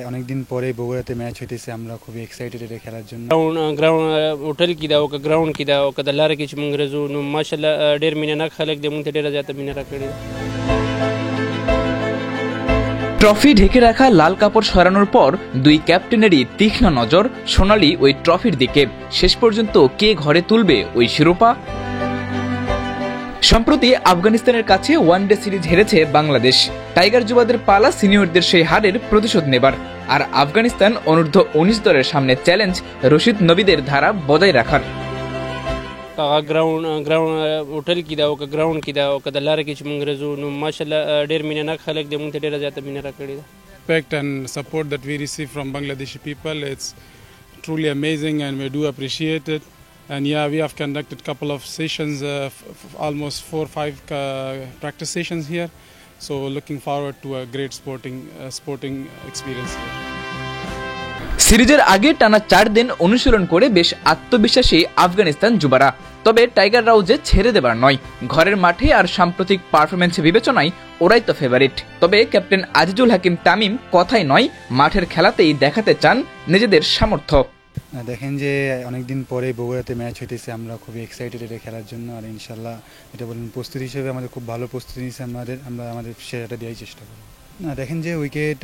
অনেকদিন পরে বগুড়াতে ম্যাচ হইতেছে, আমরা খুবই এক্সাইটেড এটা খেলার জন্য। ګراوند هوټل کې دا او ګراوند کې دا او کله لار کې چې مونږ رزو نو ماشاءالله ډېر مینه خلک دې مونږ ته ډېر زیاته مینه راکړي। ট্রফি ঢেকে রাখা লাল কাপড় সরানোর পর দুই ক্যাপ্টেনেরই তীক্ষ্ণ নজর সোনালি ওই ট্রফির দিকে। শেষ পর্যন্ত কে ঘরে তুলবে ওই শিরোপা? সম্প্রতি আফগানিস্তানের কাছে ওয়ানডে সিরিজ হেরেছে বাংলাদেশ। টাইগার যুবাদের পালা সিনিয়রদের সেই হারের প্রতিশোধ নেবার। আর আফগানিস্তান অনূর্ধ্ব 19 দলের সামনে চ্যালেঞ্জ রশিদ নবীদের ধারা বজায় রাখার। ګراوند هوټل کې دا او ګراوند کې دا او کله لار کې چې مونږ رزو نو ماشاءالله ډېر مینه خلک دې مونږ ته ډېر زیاته مینه راکړي۔ Respect and support that we receive from Bangladeshi people, it's truly amazing and we do appreciate it. And yeah, we have conducted a couple of sessions, almost 4 or 5 practice sessions here. So looking forward to a great sporting experience here. সিরিজের আগে টানা 4 দিন অনুশীলন করে বেশ আত্মবিশ্বাসী আফগানিস্তান যুবারা। তবে টাইগাররাও যে ছেড়ে দেবার নয়, ঘরের মাঠে আর সাম্প্রতিক পারফরমেন্সের বিবেচনায় ওরাই তো ফেভারিট। তবে ক্যাপ্টেন আজিজুল হাকিম তামিম কথাই নয়, মাঠের খেলাতেই দেখাতে চান নিজেদের সামর্থ্য। দেখেন যে অনেকদিন পরে বগুড়াতে ম্যাচ হইতেছে, আমরা খুবই এক্সাইটেড এটা খেলার জন্য। আর ইনশাল্লাহ এটা বলেন প্রস্তুতি হিসেবে আমাদের খুব ভালো প্রস্তুতি নিয়েছে, আমরা আমাদের সেরাটা দেওয়ার চেষ্টা করি। না দেখেন যে উইকেট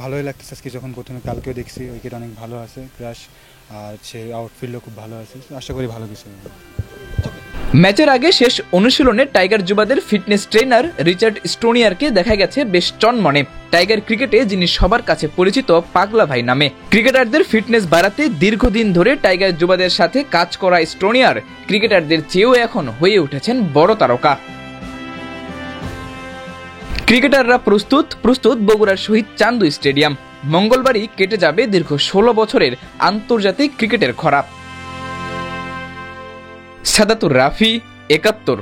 ভালোই লাগতেছে আজকে, যখন প্রথমে কালকেও দেখছি উইকেট অনেক ভালো আছে, ক্রাশ আর সে আউটফিল্ডও খুব ভালো আছে, আশা করি ভালো কিছু হবে। ম্যাচের আগে শেষ অনুশীলনে টাইগার যুবাদের ফিটনেস ট্রেনার রিচার্ড স্টোনিয়ারকে দেখা গেছে বেশ চনমনে। টাইগার ক্রিকেটে যিনি সবার কাছে পরিচিত পাগলা ভাই নামে। ক্রিকেটারদের ফিটনেস বাড়াতে দীর্ঘদিন ধরে টাইগার যুবাদের সাথে কাজ করা স্টোনিয়ার ক্রিকেটারদের চেয়েও এখন হয়ে উঠেছেন বড় তারকা। ক্রিকেটাররা প্রস্তুত বগুড়ার শহীদ চান্দু স্টেডিয়াম। মঙ্গলবারই কেটে যাবে দীর্ঘ 16 বছরের আন্তর্জাতিক ক্রিকেটের খরা। সাদাতুর রাফি, 71।